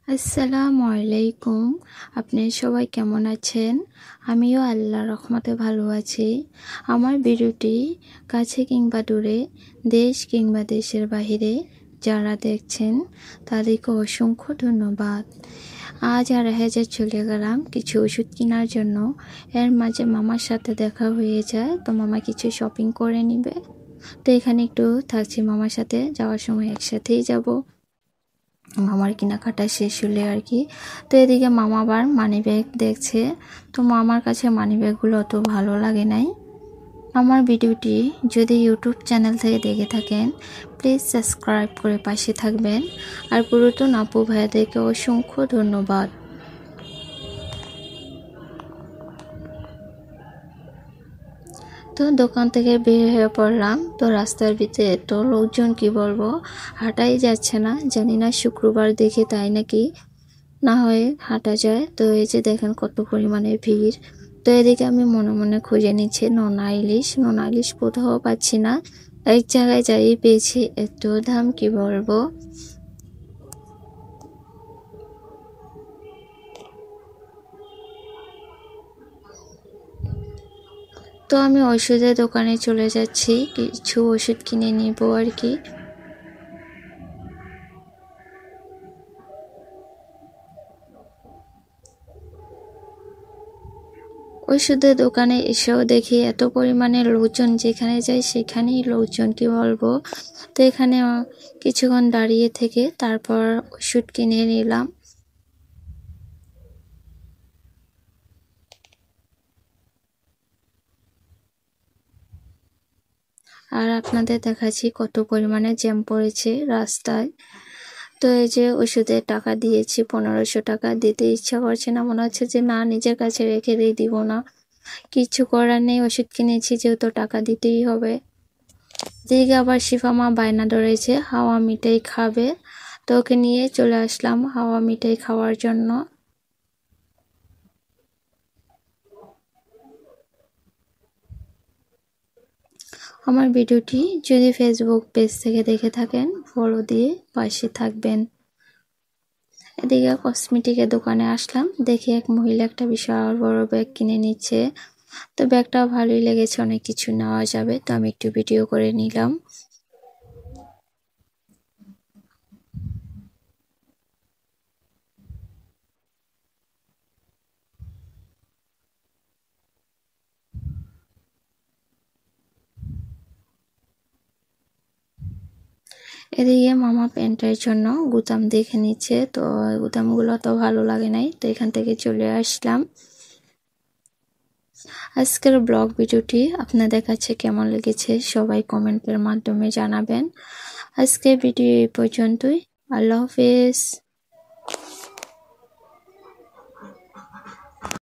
আসসালামু আলাইকুম। আপনি সবাই কেমন আছেন? আমিও আল্লাহর রহমতে ভালো আছি। আমার ভিডিওটি কাছে কিংবা দূরে, দেশ কিংবা দেশের বাহিরে যারা দেখছেন তাদেরকে অসংখ্য ধন্যবাদ। আজ আর হাজার চলে গেলাম কিছু ওষুধ কেনার জন্য। এর মাঝে মামার সাথে দেখা হয়ে যায়, তো মামা কিছু শপিং করে নিবে। তো এখানে একটু থাকছি মামার সাথে, যাওয়ার সময় একসাথেই যাব। মামার কেনাকাটা শেষ হলে আর কি। তো এদিকে মামা আবার মানি ব্যাগ দেখছে। তো মামার কাছে মানি ব্যাগগুলো অত ভালো লাগে নাই। আমার ভিডিওটি যদি ইউটিউব চ্যানেল থেকে দেখে থাকেন, প্লিজ সাবস্ক্রাইব করে পাশে থাকবেন। আর পুরাতন আপু ভাইয়াদেরকে অসংখ্য ধন্যবাদ। তো দোকান থেকে বের হয়ে পড়লাম। তো রাস্তার ভিতরে এত লোকজন, কি বলবো, হাঁটাই যাচ্ছে না। জানি না শুক্রবার দেখে তাই নাকি না হয় হাঁটা যায়। তো এই যে দেখেন কত পরিমাণে ভিড়। তো এদিকে আমি মনে মনে খুঁজে নিচ্ছি নোনা ইলিশ কোথাও পাচ্ছি না। এক জায়গায় যাই পেয়েছি, এত দাম কি বলবো। তো আমি ওষুধের দোকানে চলে যাচ্ছি, কিছু ওষুধ কিনে নিব আর কি। ওষুধের দোকানে এসেও দেখি এত পরিমাণে লোকজন, যেখানে যাই সেখানেই লোকজন, কি বলবো। তো এখানে কিছুক্ষণ দাঁড়িয়ে থেকে তারপর ওষুধ কিনে নিলাম। আর আপনাদের দেখাচ্ছি কত পরিমাণে জ্যাম পড়েছে রাস্তায়। তো এই যে ওষুধের টাকা দিয়েছি, 1500 টাকা। দিতে ইচ্ছা করছে না, মনে হচ্ছে যে না, নিজের কাছে রেখে দিব না। কিছু করার নেই, ওষুধ কিনেছি যেহেতু টাকা দিতেই হবে। দিকে আবার শিফা মা বায়না ধরেছে হাওয়া মিঠাই খাবে। তো ওকে নিয়ে চলে আসলাম হাওয়া মিঠাই খাওয়ার জন্য। আমার ভিডিওটি যদি ফেসবুক পেজ থেকে দেখে থাকেন, ফলো দিয়ে পাশে থাকবেন। এদিকে কসমেটিকের দোকানে আসলাম, দেখি এক মহিলা একটা বিশাল বড় ব্যাগ কিনে নিচ্ছে। তো ব্যাগটা ভালোই লেগেছে, অনেক কিছু নেওয়া যাবে। তো আমি একটু ভিডিও করে নিলাম। এদিকে মামা প্যান্টের জন্য গুদাম দেখে নিচ্ছে। তো গুদামগুলো তো ভালো লাগে নাই, তো এখান থেকে চলে আসলাম। আজকের ব্লগ ভিডিওটি আপনাদের কাছে কেমন লেগেছে সবাই কমেন্টের মাধ্যমে জানাবেন। আজকের ভিডিও এই পর্যন্তই। আল্লাহ হাফেজ।